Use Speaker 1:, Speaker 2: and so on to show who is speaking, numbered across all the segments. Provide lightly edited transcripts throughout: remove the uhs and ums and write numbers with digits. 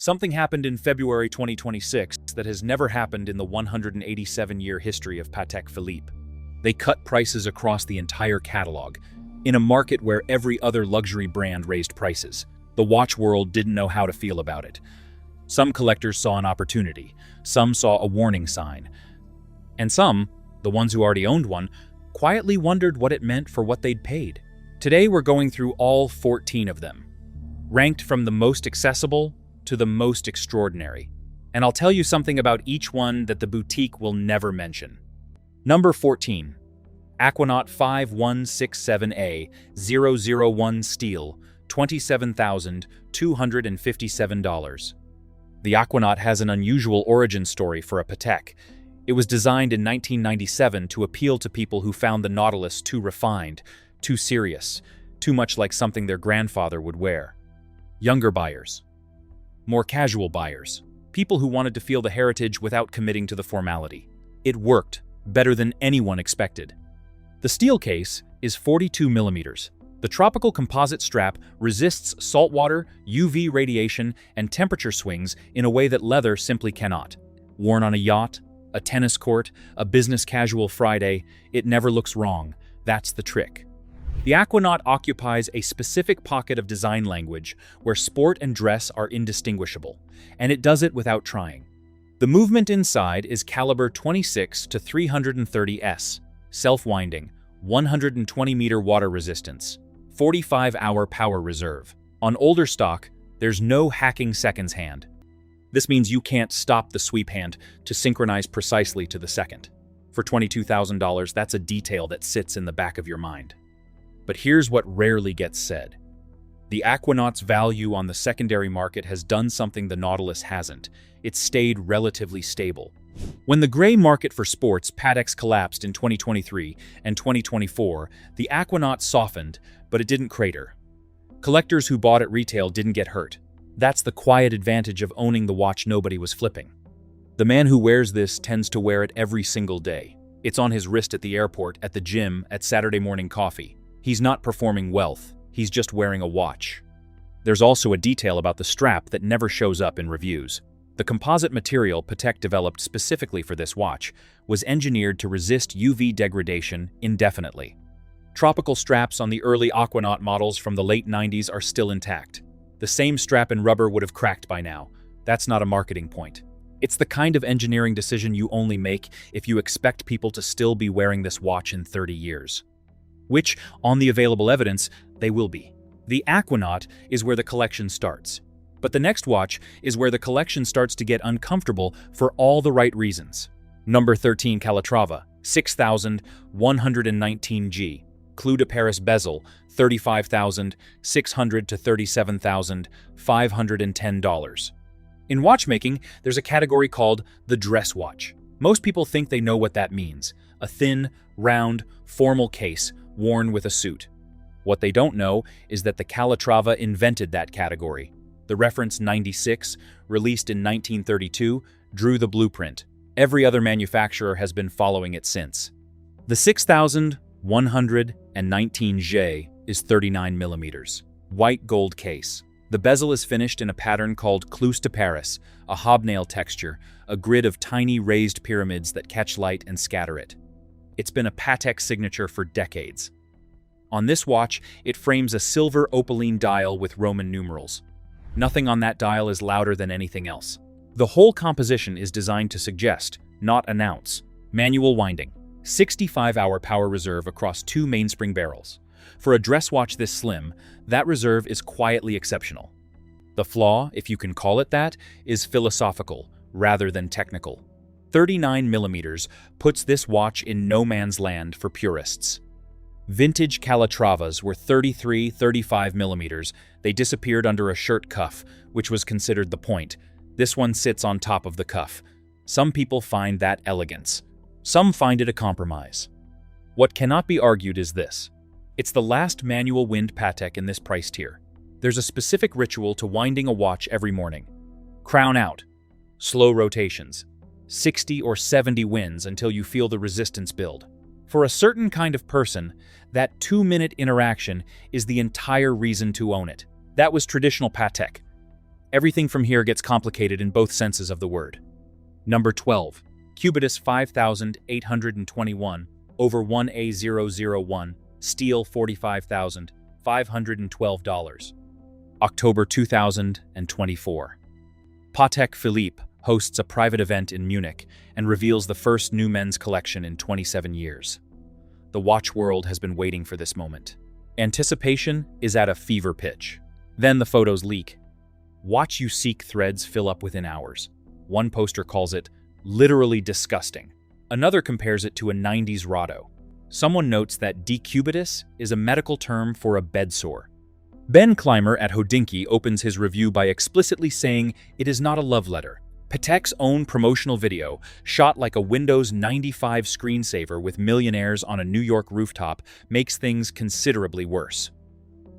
Speaker 1: Something happened in February 2026 that has never happened in the 187-year history of Patek Philippe. They cut prices across the entire catalog, in a market where every other luxury brand raised prices. The watch world didn't know how to feel about it. Some collectors saw an opportunity, some saw a warning sign, and some, the ones who already owned one, quietly wondered what it meant for what they'd paid. Today we're going through all 14 of them, ranked from the most accessible to the most extraordinary. And I'll tell you something about each one that the boutique will never mention. Number 14. Aquanaut 5167A 001 Steel, $27,257. The Aquanaut has an unusual origin story for a Patek. It was designed in 1997 to appeal to people who found the Nautilus too refined, too serious, too much like something their grandfather would wear. Younger buyers. More casual buyers. People who wanted to feel the heritage without committing to the formality. It worked, better than anyone expected. The steel case is 42 millimeters. The tropical composite strap resists saltwater, UV radiation, and temperature swings in a way that leather simply cannot. Worn on a yacht, a tennis court, a business casual Friday, it never looks wrong. That's the trick. The Aquanaut occupies a specific pocket of design language where sport and dress are indistinguishable, and it does it without trying. The movement inside is caliber 26 to 330S, self-winding, 120-meter water resistance, 45-hour power reserve. On older stock, there's no hacking seconds hand. This means you can't stop the sweep hand to synchronize precisely to the second. For $22,000, that's a detail that sits in the back of your mind. But here's what rarely gets said. The Aquanaut's value on the secondary market has done something the Nautilus hasn't. It's stayed relatively stable. When the gray market for sports Pateks collapsed in 2023 and 2024, the Aquanaut softened, but it didn't crater. Collectors who bought at retail didn't get hurt. That's the quiet advantage of owning the watch nobody was flipping. The man who wears this tends to wear it every single day. It's on his wrist at the airport, at the gym, at Saturday morning coffee. He's not performing wealth, he's just wearing a watch. There's also a detail about the strap that never shows up in reviews. The composite material Patek developed specifically for this watch was engineered to resist UV degradation indefinitely. Tropical straps on the early Aquanaut models from the late 90s are still intact. The same strap and rubber would have cracked by now. That's not a marketing point. It's the kind of engineering decision you only make if you expect people to still be wearing this watch in 30 years. Which, on the available evidence, they will be. The Aquanaut is where the collection starts. But the next watch is where the collection starts to get uncomfortable for all the right reasons. Number 13 Calatrava, 6,119G. Clou de Paris bezel, $35,600 to $37,510. In watchmaking, there's a category called the dress watch. Most people think they know what that means. A thin, round, formal case worn with a suit. What they don't know is that the Calatrava invented that category. The reference 96, released in 1932, drew the blueprint. Every other manufacturer has been following it since. The 6,119J is 39 millimeters. White gold case. The bezel is finished in a pattern called Clous de Paris, a hobnail texture, a grid of tiny raised pyramids that catch light and scatter it. It's been a Patek signature for decades. On this watch, it frames a silver opaline dial with Roman numerals. Nothing on that dial is louder than anything else. The whole composition is designed to suggest, not announce, manual winding, 65-hour power reserve across two mainspring barrels. For a dress watch this slim, that reserve is quietly exceptional. The flaw, if you can call it that, is philosophical rather than technical. 39 millimeters puts this watch in no man's land for purists. Vintage Calatravas were 35 millimeters. They disappeared under a shirt cuff, which was considered the point. This one sits on top of the cuff. Some people find that elegance. Some find it a compromise. What cannot be argued is this. It's the last manual wind Patek in this price tier. There's a specific ritual to winding a watch every morning. Crown out. Slow rotations. 60 or 70 winds until you feel the resistance build. For a certain kind of person, that 2-minute interaction is the entire reason to own it. That was traditional Patek. Everything from here gets complicated in both senses of the word. Number 12. Cubitus 5821 over 1A001, steel $45,512. October 2024. Patek Philippe hosts a private event in Munich and reveals the first new men's collection in 27 years. The watch world has been waiting for this moment. Anticipation is at a fever pitch. Then the photos leak. Watch you seek threads fill up within hours. One poster calls it literally disgusting. Another compares it to a 90s Rado. Someone notes that decubitus is a medical term for a bedsore. Ben Clymer at Hodinkee opens his review by explicitly saying it is not a love letter. Patek's own promotional video, shot like a Windows 95 screensaver with millionaires on a New York rooftop, makes things considerably worse.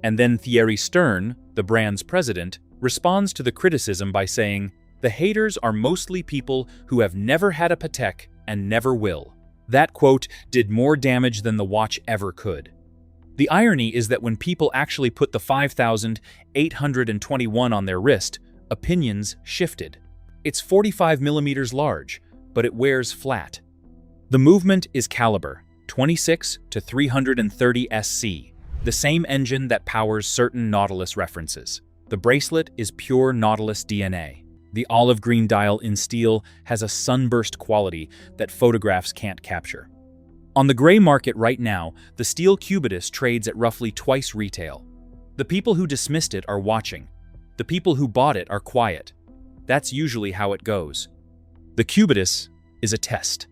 Speaker 1: And then Thierry Stern, the brand's president, responds to the criticism by saying, "The haters are mostly people who have never had a Patek and never will." That quote did more damage than the watch ever could. The irony is that when people actually put the 5821 on their wrist, opinions shifted. It's 45 millimeters large, but it wears flat. The movement is caliber 26 to 330 SC, the same engine that powers certain Nautilus references. The bracelet is pure Nautilus DNA. The olive green dial in steel has a sunburst quality that photographs can't capture. On the gray market right now, the steel Cubitus trades at roughly twice retail. The people who dismissed it are watching. The people who bought it are quiet. That's usually how it goes. The Cubitus is a test,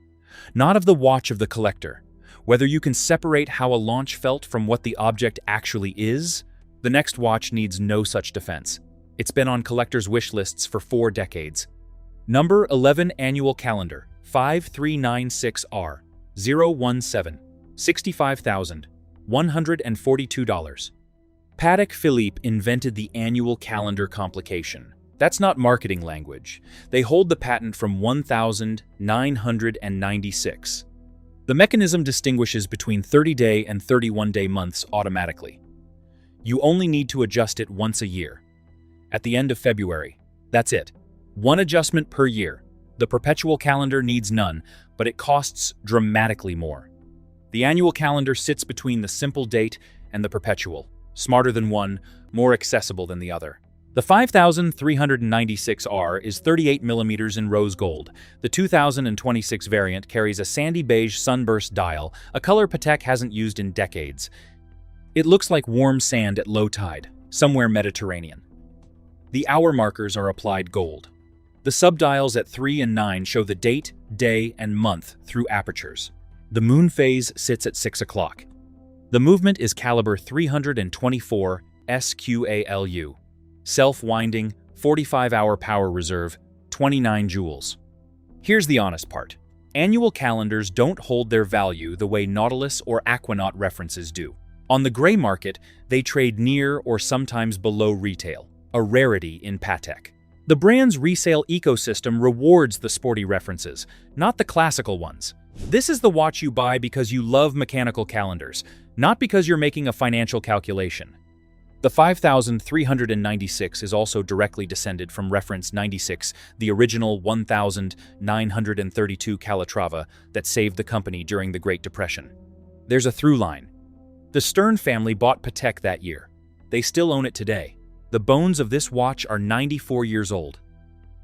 Speaker 1: not of the watch of the collector. Whether you can separate how a launch felt from what the object actually is, the next watch needs no such defense. It's been on collectors' wish lists for 4 decades. Number 11 Annual Calendar, 5396R. 017, $65,142. Patek Philippe invented the annual calendar complication. That's not marketing language. They hold the patent from 1996. The mechanism distinguishes between 30-day and 31-day months automatically. You only need to adjust it once a year. At the end of February. That's it. One adjustment per year. The perpetual calendar needs none, but it costs dramatically more. The annual calendar sits between the simple date and the perpetual, smarter than one, more accessible than the other. The 5396R is 38 millimeters in rose gold. The 2026 variant carries a sandy beige sunburst dial, a color Patek hasn't used in decades. It looks like warm sand at low tide, somewhere Mediterranean. The hour markers are applied gold. The subdials at 3 and 9 show the date, day, and month through apertures. The moon phase sits at 6 o'clock. The movement is caliber 324 SQALU. Self-winding, 45-hour power reserve, 29 joules. Here's the honest part. Annual calendars don't hold their value the way Nautilus or Aquanaut references do. On the gray market, they trade near or sometimes below retail, a rarity in Patek. The brand's resale ecosystem rewards the sporty references, not the classical ones. This is the watch you buy because you love mechanical calendars, not because you're making a financial calculation. The 5396 is also directly descended from reference 96, the original 1932 Calatrava that saved the company during the Great Depression. There's a through line. The Stern family bought Patek that year. They still own it today. The bones of this watch are 94 years old.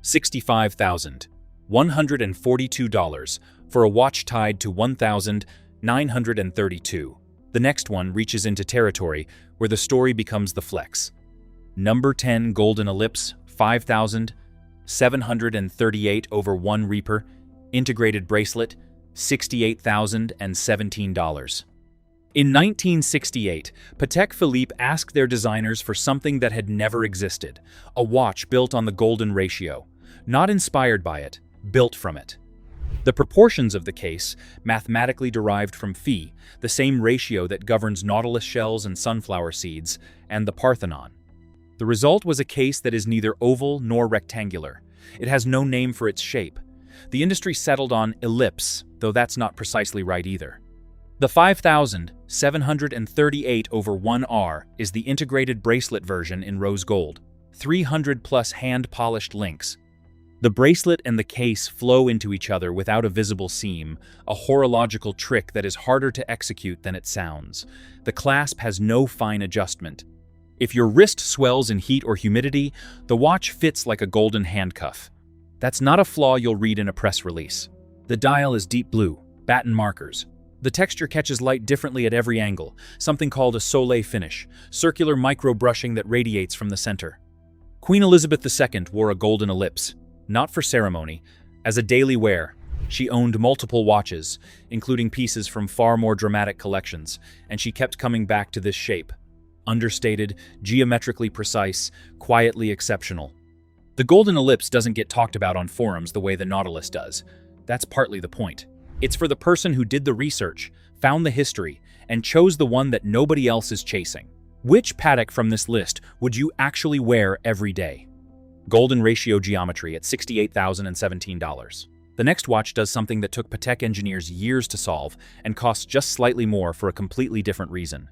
Speaker 1: $65,142 for a watch tied to 1,932. The next one reaches into territory where the story becomes the flex. Number 10 Golden Ellipse, 5,738 over 1 Reaper, integrated bracelet, $68,017. In 1968, Patek Philippe asked their designers for something that had never existed, a watch built on the golden ratio, not inspired by it, built from it. The proportions of the case, mathematically derived from phi, the same ratio that governs nautilus shells and sunflower seeds, and the Parthenon. The result was a case that is neither oval nor rectangular. It has no name for its shape. The industry settled on ellipse, though that's not precisely right either. The 5,738 over 1R is the integrated bracelet version in rose gold, 300 plus hand-polished links. The bracelet and the case flow into each other without a visible seam, a horological trick that is harder to execute than it sounds. The clasp has no fine adjustment. If your wrist swells in heat or humidity, the watch fits like a golden handcuff. That's not a flaw you'll read in a press release. The dial is deep blue, batten markers. The texture catches light differently at every angle, something called a soleil finish, circular micro-brushing that radiates from the center. Queen Elizabeth II wore a golden ellipse, not for ceremony, as a daily wear. She owned multiple watches, including pieces from far more dramatic collections, and she kept coming back to this shape. Understated, geometrically precise, quietly exceptional. The golden ellipse doesn't get talked about on forums the way the Nautilus does. That's partly the point. It's for the person who did the research, found the history, and chose the one that nobody else is chasing. Which Patek from this list would you actually wear every day? Golden ratio geometry at $68,017. The next watch does something that took Patek engineers years to solve and costs just slightly more for a completely different reason.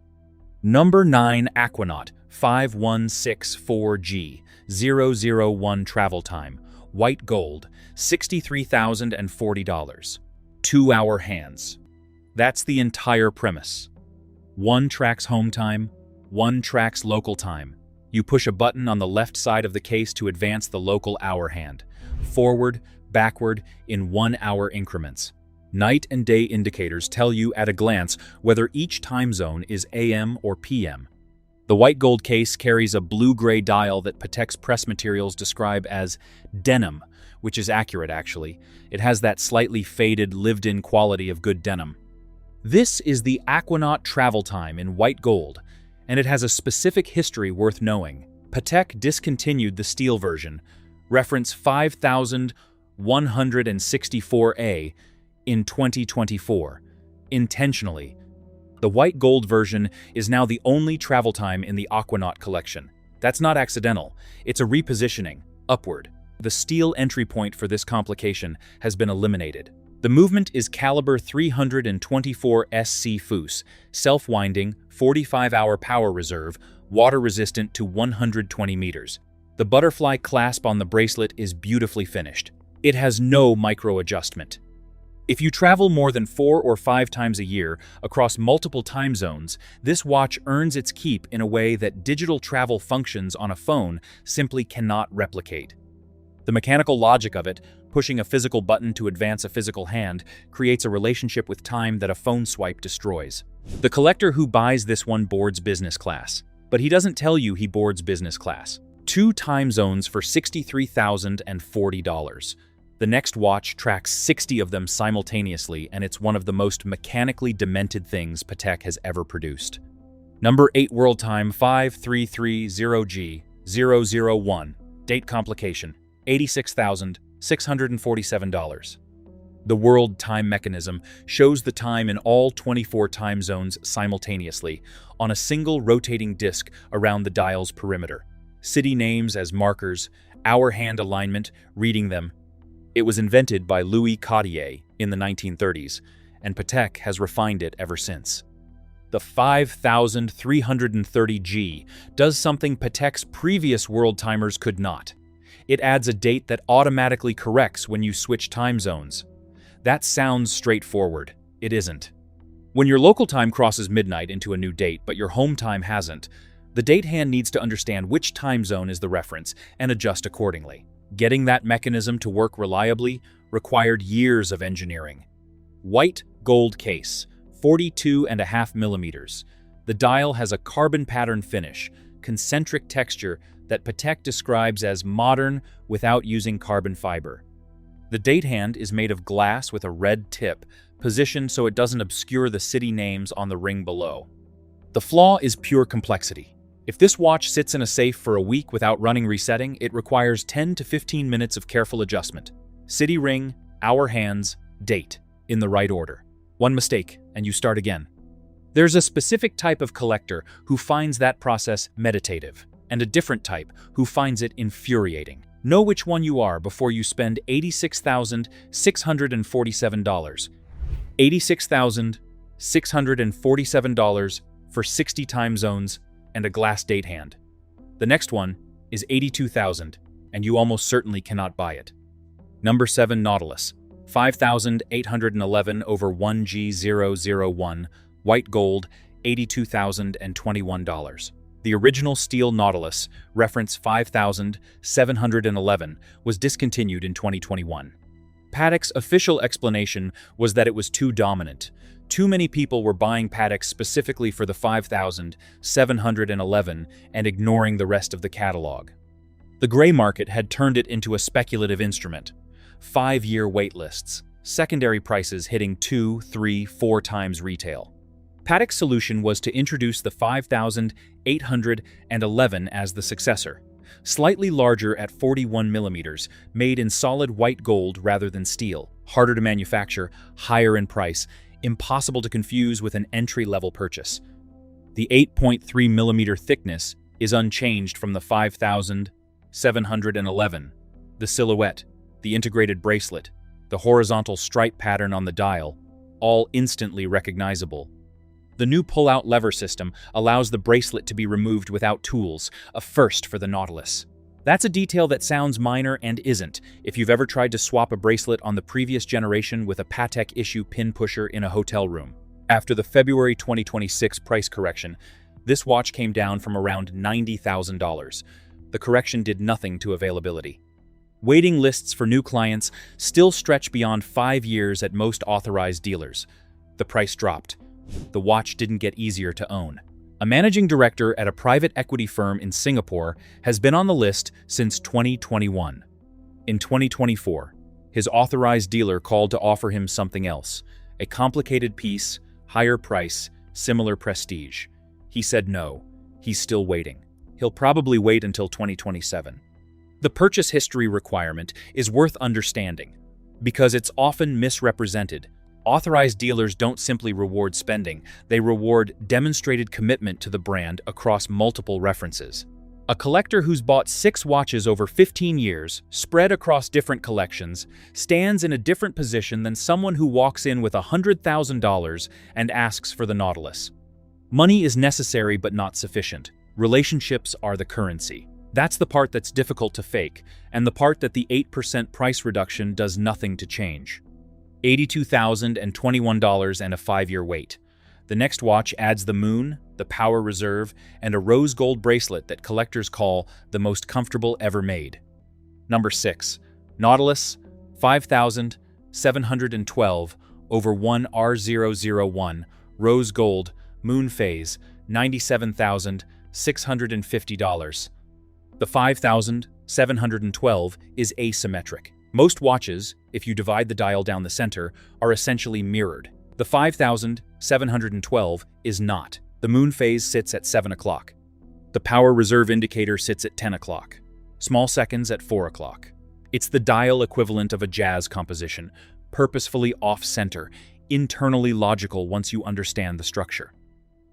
Speaker 1: Number 9 Aquanaut 5164G 001 travel time, white gold, $63,040. 2-hour hands. That's the entire premise. One tracks home time, one tracks local time. You push a button on the left side of the case to advance the local hour hand, forward, backward, in 1-hour increments. Night and day indicators tell you at a glance whether each time zone is AM or PM. The white gold case carries a blue-gray dial that Patek's press materials describe as denim, which is accurate actually. It has that slightly faded, lived-in quality of good denim. This is the Aquanaut travel time in white gold, and it has a specific history worth knowing. Patek discontinued the steel version, reference 5164A, in 2024, intentionally. The white gold version is now the only travel time in the Aquanaut collection. That's not accidental, it's a repositioning, upward. The steel entry point for this complication has been eliminated. The movement is caliber 324 SC Fus, self-winding, 45-hour power reserve, water-resistant to 120 meters. The butterfly clasp on the bracelet is beautifully finished. It has no micro-adjustment. If you travel more than 4 or 5 times a year across multiple time zones, this watch earns its keep in a way that digital travel functions on a phone simply cannot replicate. The mechanical logic of it, pushing a physical button to advance a physical hand, creates a relationship with time that a phone swipe destroys. The collector who buys this one boards business class, but he doesn't tell you he boards business class. 2 time zones for $63,040. The next watch tracks 60 of them simultaneously, and it's one of the most mechanically demented things Patek has ever produced. Number 8 World Time 5330G001. Date complication, $86,647. The World Time mechanism shows the time in all 24 time zones simultaneously on a single rotating disc around the dial's perimeter. City names as markers, hour hand alignment, reading them. It was invented by Louis Cartier in the 1930s, and Patek has refined it ever since. The 5330G does something Patek's previous world timers could not. It adds a date that automatically corrects when you switch time zones. That sounds straightforward. It isn't. When your local time crosses midnight into a new date, but your home time hasn't, the date hand needs to understand which time zone is the reference and adjust accordingly. Getting that mechanism to work reliably required years of engineering. White gold case, 42.5 millimeters. The dial has a carbon pattern finish, concentric texture that Patek describes as modern without using carbon fiber. The date hand is made of glass with a red tip, positioned so it doesn't obscure the city names on the ring below. The flaw is pure complexity. If this watch sits in a safe for a week without running resetting, it requires 10 to 15 minutes of careful adjustment. City ring, hour hands, date, in the right order. One mistake, and you start again. There's a specific type of collector who finds that process meditative, and a different type who finds it infuriating. Know which one you are before you spend $86,647. $86,647 for 60 time zones and a glass date hand. The next one is 82,000, and you almost certainly cannot buy it. Number 7. Nautilus, 5,811 over 1G001, white gold, $82,021. The original steel Nautilus, reference 5,711, was discontinued in 2021. Patek's official explanation was that it was too dominant. Too many people were buying Patek specifically for the 5,711 and ignoring the rest of the catalog. The gray market had turned it into a speculative instrument. 5-year wait lists, secondary prices hitting 2, 3, 4 times retail. Patek's solution was to introduce the 5,811 as the successor, slightly larger at 41 millimeters, made in solid white gold rather than steel, harder to manufacture, higher in price, impossible to confuse with an entry-level purchase. The 8.3 millimeter thickness is unchanged from the 5,711. The silhouette, the integrated bracelet, the horizontal stripe pattern on the dial, all instantly recognizable. The new pull-out lever system allows the bracelet to be removed without tools, a first for the Nautilus. That's a detail that sounds minor and isn't, if you've ever tried to swap a bracelet on the previous generation with a Patek issue pin pusher in a hotel room. After the February 2026 price correction, this watch came down from around $90,000. The correction did nothing to availability. Waiting lists for new clients still stretch beyond 5 years at most authorized dealers. The price dropped. The watch didn't get easier to own. A managing director at a private equity firm in Singapore has been on the list since 2021. In 2024, his authorized dealer called to offer him something else, a complicated piece, higher price, similar prestige. He said no. He's still waiting. He'll probably wait until 2027. The purchase history requirement is worth understanding because it's often misrepresented. Authorized dealers don't simply reward spending, they reward demonstrated commitment to the brand across multiple references. A collector who's bought 6 watches over 15 years, spread across different collections, stands in a different position than someone who walks in with $100,000 and asks for the Nautilus. Money is necessary but not sufficient. Relationships are the currency. That's the part that's difficult to fake, and the part that the 8% price reduction does nothing to change. $82,021 and a 5-year wait. The next watch adds the moon, the power reserve, and a rose gold bracelet that collectors call the most comfortable ever made. Number 6. Nautilus, 5,712 over 1 R001, rose gold, moon phase, $97,650. The 5,712 is asymmetric. Most watches, if you divide the dial down the center, are essentially mirrored. The 5,712 is not. The moon phase sits at 7 o'clock. The power reserve indicator sits at 10 o'clock. Small seconds at 4 o'clock. It's the dial equivalent of a jazz composition, purposefully off-center, internally logical once you understand the structure.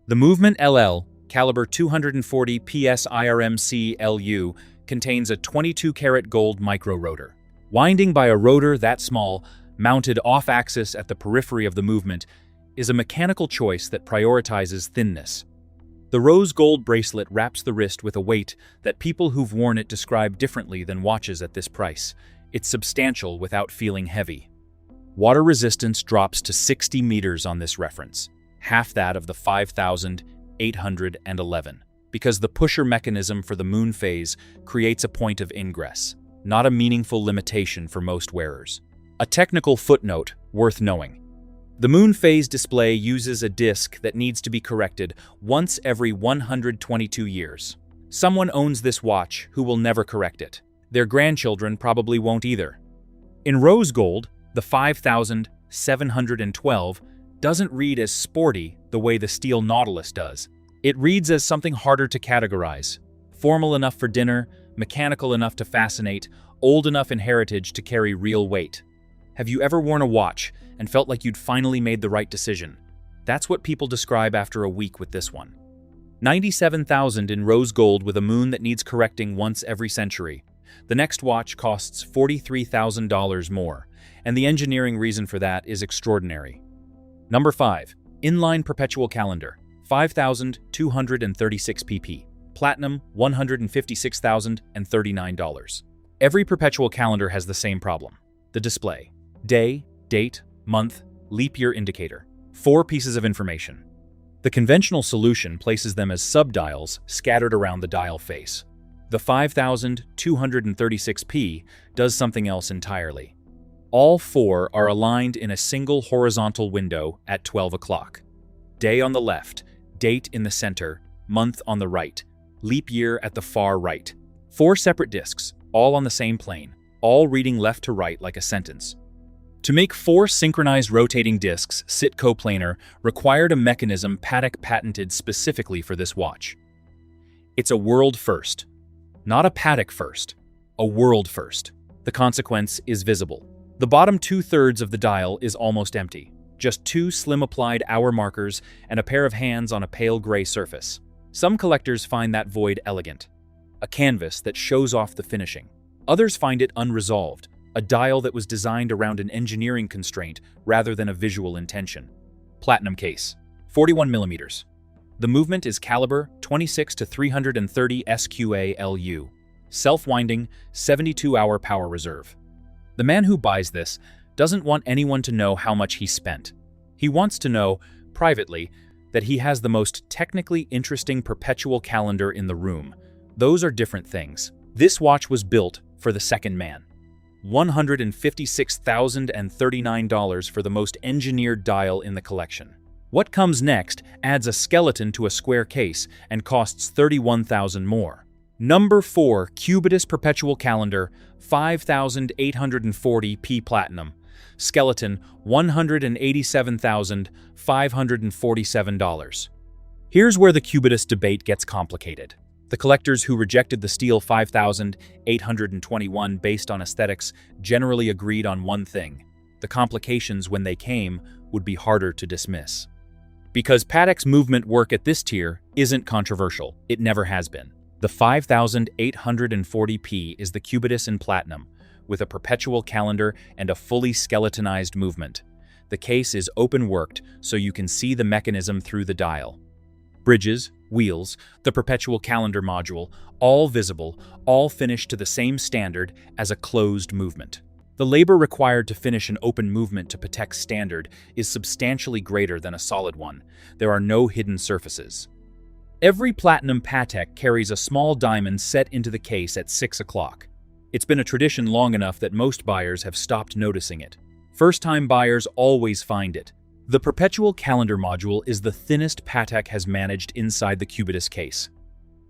Speaker 1: The movement LL, caliber 240 PSIRMC LU, contains a 22-karat gold micro-rotor. Winding by a rotor that small, mounted off-axis at the periphery of the movement, is a mechanical choice that prioritizes thinness. The rose gold bracelet wraps the wrist with a weight that people who've worn it describe differently than watches at this price. It's substantial without feeling heavy. Water resistance drops to 60 meters on this reference, half that of the 5,811, because the pusher mechanism for the moon phase creates a point of ingress, not a meaningful limitation for most wearers. A technical footnote worth knowing. The moon phase display uses a disc that needs to be corrected once every 122 years. Someone owns this watch who will never correct it. Their grandchildren probably won't either. In rose gold, the 5,712 doesn't read as sporty the way the steel Nautilus does. It reads as something harder to categorize. Formal enough for dinner, mechanical enough to fascinate, old enough in heritage to carry real weight. Have you ever worn a watch and felt like you'd finally made the right decision? That's what people describe after a week with this one. 97,000 in rose gold with a moon that needs correcting once every century. The next watch costs $43,000 more, and the engineering reason for that is extraordinary. Number 5. Inline perpetual calendar, 5,236 pp. Platinum, $156,039. Every perpetual calendar has the same problem. The display. Day, date, month, leap year indicator. 4 pieces of information. The conventional solution places them as subdials scattered around the dial face. The 5236P does something else entirely. All 4 are aligned in a single horizontal window at 12 o'clock. Day on the left, date in the center, month on the right, leap year at the far right. 4 separate discs, all on the same plane, all reading left to right like a sentence. To make 4 synchronized rotating discs sit coplanar required a mechanism Patek patented specifically for this watch. It's a world first. Not a Patek first, a world first. The consequence is visible. The bottom 2/3 of the dial is almost empty. Just 2 slim applied hour markers and a pair of hands on a pale gray surface. Some collectors find that void elegant, a canvas that shows off the finishing. Others find it unresolved, a dial that was designed around an engineering constraint rather than a visual intention. Platinum case, 41 millimeters. The movement is caliber 26 to 330 SQA-LU. Self-winding, 72-hour power reserve. The man who buys this doesn't want anyone to know how much he spent. He wants to know, privately, that he has the most technically interesting perpetual calendar in the room. Those are different things. This watch was built for the second man. $156,039 for the most engineered dial in the collection. What comes next adds a skeleton to a square case and costs $31,000 more. Number 4, Cubitus Perpetual Calendar, 5,840p Platinum. Skeleton, $187,547. Here's where the Cubitus debate gets complicated. The collectors who rejected the steel 5,821 based on aesthetics generally agreed on one thing: the complications when they came would be harder to dismiss. Because Patek's movement work at this tier isn't controversial, it never has been. The 5,840p is the Cubitus in Platinum, with a perpetual calendar and a fully skeletonized movement. The case is open-worked so you can see the mechanism through the dial. Bridges, wheels, the perpetual calendar module, all visible, all finished to the same standard as a closed movement. The labor required to finish an open movement to Patek's standard is substantially greater than a solid one. There are no hidden surfaces. Every platinum Patek carries a small diamond set into the case at 6 o'clock. It's been a tradition long enough that most buyers have stopped noticing it. First-time buyers always find it. The perpetual calendar module is the thinnest Patek has managed inside the Cubitus case.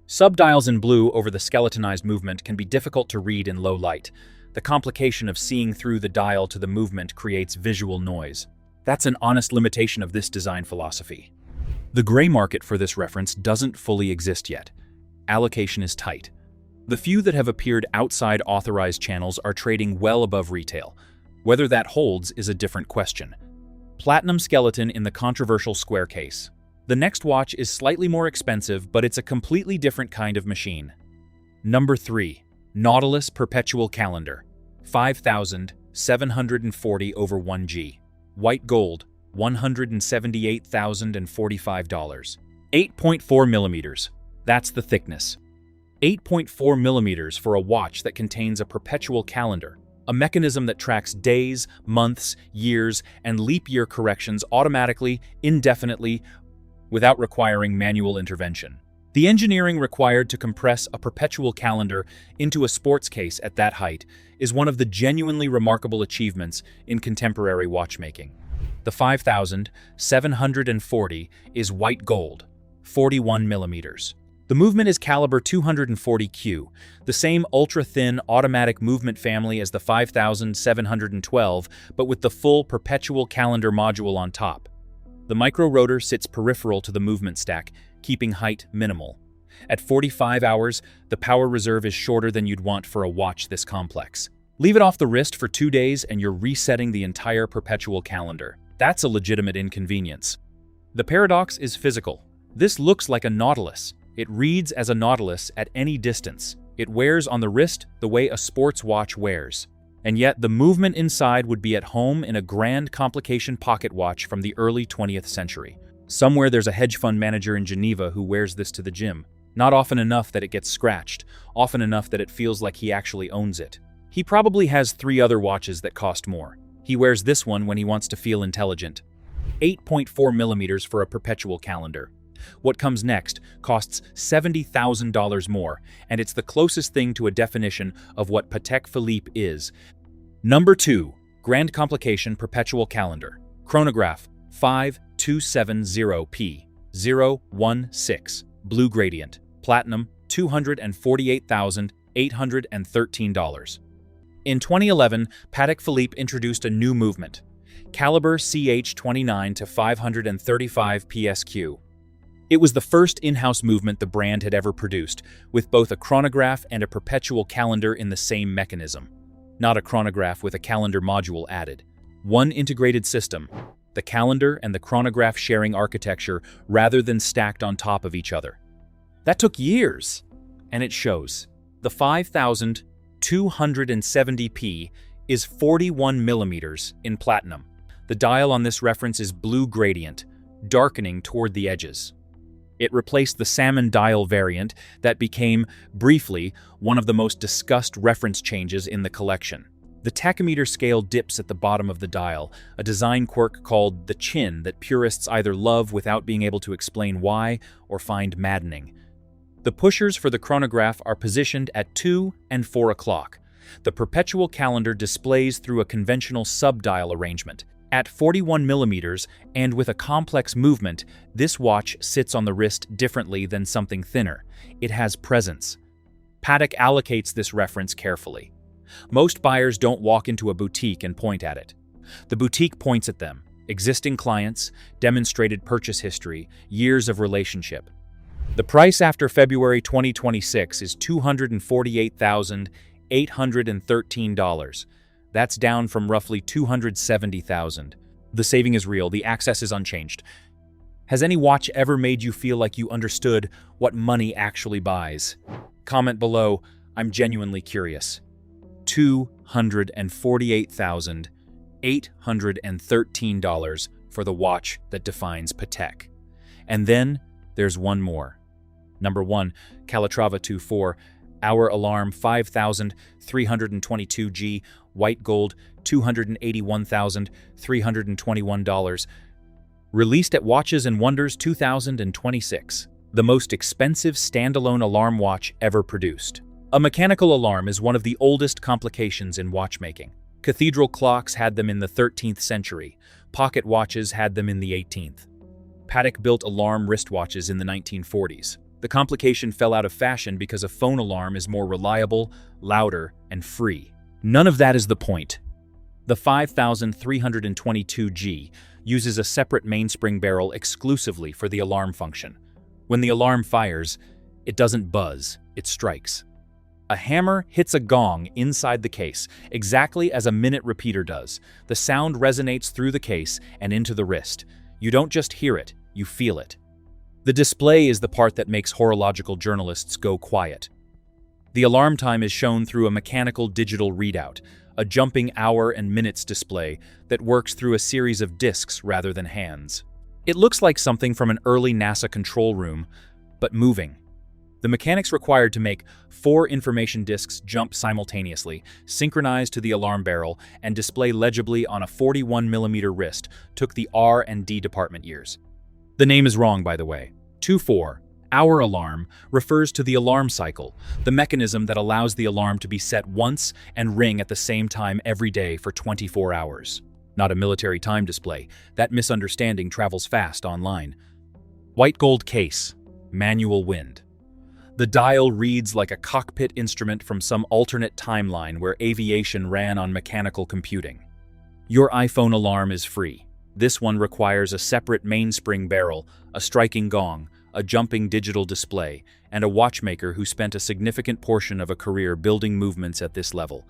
Speaker 1: Subdials in blue over the skeletonized movement can be difficult to read in low light. The complication of seeing through the dial to the movement creates visual noise. That's an honest limitation of this design philosophy. The gray market for this reference doesn't fully exist yet. Allocation is tight. The few that have appeared outside authorized channels are trading well above retail. Whether that holds is a different question. Platinum skeleton in the controversial square case. The next watch is slightly more expensive, but it's a completely different kind of machine. Number 3. Nautilus Perpetual Calendar, 5,740 over 1G. White gold, $178,045. 8.4 millimeters. That's the thickness. 8.4 millimeters for a watch that contains a perpetual calendar, a mechanism that tracks days, months, years, and leap year corrections automatically, indefinitely, without requiring manual intervention. The engineering required to compress a perpetual calendar into a sports case at that height is one of the genuinely remarkable achievements in contemporary watchmaking. The 5,740 is white gold, 41 millimeters. The movement is caliber 240Q, the same ultra-thin automatic movement family as the 5,712, but with the full perpetual calendar module on top. The micro-rotor sits peripheral to the movement stack, keeping height minimal. At 45 hours, the power reserve is shorter than you'd want for a watch this complex. Leave it off the wrist for 2 days and you're resetting the entire perpetual calendar. That's a legitimate inconvenience. The paradox is physical. This looks like a Nautilus. It reads as a Nautilus at any distance. It wears on the wrist the way a sports watch wears. And yet the movement inside would be at home in a grand complication pocket watch from the early 20th century. Somewhere there's a hedge fund manager in Geneva who wears this to the gym. Not often enough that it gets scratched, often enough that it feels like he actually owns it. He probably has 3 other watches that cost more. He wears this one when he wants to feel intelligent. 8.4 millimeters for a perpetual calendar. What comes next costs $70,000 more, and it's the closest thing to a definition of what Patek Philippe is. Number 2. Grand Complication Perpetual Calendar. Chronograph 5270P016. Blue Gradient. Platinum $248,813. In 2011, Patek Philippe introduced a new movement, Caliber CH29 to 535 PSQ. It was the first in-house movement the brand had ever produced, with both a chronograph and a perpetual calendar in the same mechanism. Not a chronograph with a calendar module added. One integrated system, the calendar and the chronograph sharing architecture rather than stacked on top of each other. That took years, and it shows. The 5270P is 41 millimeters in platinum. The dial on this reference is blue gradient, darkening toward the edges. It replaced the salmon dial variant that became, briefly, one of the most discussed reference changes in the collection. The tachymeter scale dips at the bottom of the dial, a design quirk called the chin that purists either love without being able to explain why or find maddening. The pushers for the chronograph are positioned at 2 and 4 o'clock. The perpetual calendar displays through a conventional sub-dial arrangement. At 41 millimeters and with a complex movement, this watch sits on the wrist differently than something thinner. It has presence. Patek allocates this reference carefully. Most buyers don't walk into a boutique and point at it. The boutique points at them, existing clients, demonstrated purchase history, years of relationship. The price after February 2026 is $248,813. That's down from roughly $270,000. The saving is real, the access is unchanged. Has any watch ever made you feel like you understood what money actually buys? Comment below, I'm genuinely curious. $248,813 for the watch that defines Patek. And then there's one more. Number 1, Calatrava 24, Hour Alarm 5,322G, white gold, $281,321. Released at Watches and Wonders 2026. The most expensive standalone alarm watch ever produced. A mechanical alarm is one of the oldest complications in watchmaking. Cathedral clocks had them in the 13th century. Pocket watches had them in the 18th. Patek built alarm wristwatches in the 1940s. The complication fell out of fashion because a phone alarm is more reliable, louder, and free. None of that is the point. The 5322G uses a separate mainspring barrel exclusively for the alarm function. When the alarm fires, it doesn't buzz, it strikes. A hammer hits a gong inside the case, exactly as a minute repeater does. The sound resonates through the case and into the wrist. You don't just hear it, you feel it. The display is the part that makes horological journalists go quiet. The alarm time is shown through a mechanical digital readout, a jumping hour and minutes display that works through a series of discs rather than hands. It looks like something from an early NASA control room, but moving. The mechanics required to make 4 information discs jump simultaneously, synchronize to the alarm barrel, and display legibly on a 41mm wrist took the R&D department years. The name is wrong, by the way. 24, Hour Alarm, refers to the alarm cycle, the mechanism that allows the alarm to be set once and ring at the same time every day for 24 hours. Not a military time display. That misunderstanding travels fast online. White gold case, manual wind. The dial reads like a cockpit instrument from some alternate timeline where aviation ran on mechanical computing. Your iPhone alarm is free. This one requires a separate mainspring barrel, a striking gong, a jumping digital display, and a watchmaker who spent a significant portion of a career building movements at this level.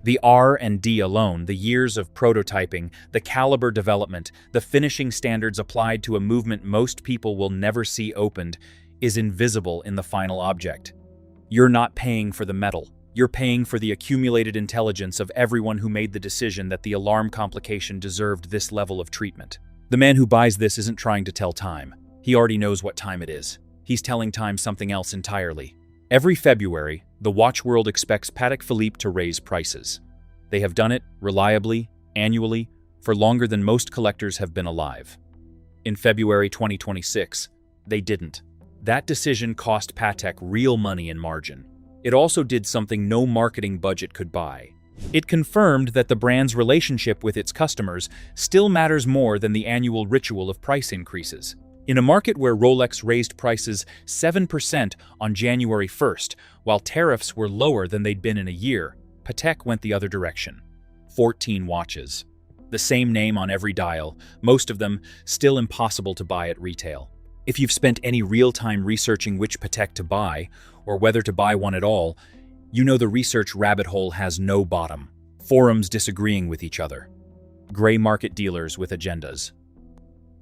Speaker 1: The R&D alone, the years of prototyping, the caliber development, the finishing standards applied to a movement most people will never see opened, is invisible in the final object. You're not paying for the metal. You're paying for the accumulated intelligence of everyone who made the decision that the alarm complication deserved this level of treatment. The man who buys this isn't trying to tell time. He already knows what time it is. He's telling time something else entirely. Every February, the watch world expects Patek Philippe to raise prices. They have done it reliably, annually, for longer than most collectors have been alive. In February 2026, they didn't. That decision cost Patek real money in margin. It also did something no marketing budget could buy. It confirmed that the brand's relationship with its customers still matters more than the annual ritual of price increases. In a market where Rolex raised prices 7% on January 1st, while tariffs were lower than they'd been in a year, Patek went the other direction. 14 watches. The same name on every dial, most of them still impossible to buy at retail. If you've spent any real time researching which Patek to buy, or whether to buy one at all, you know the research rabbit hole has no bottom. Forums disagreeing with each other. Gray market dealers with agendas.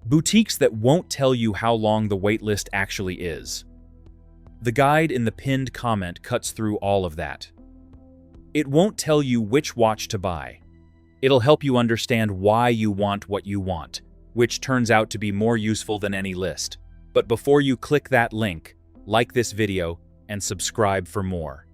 Speaker 1: Boutiques that won't tell you how long the wait list actually is. The guide in the pinned comment cuts through all of that. It won't tell you which watch to buy. It'll help you understand why you want what you want, which turns out to be more useful than any list. But before you click that link, like this video and subscribe for more.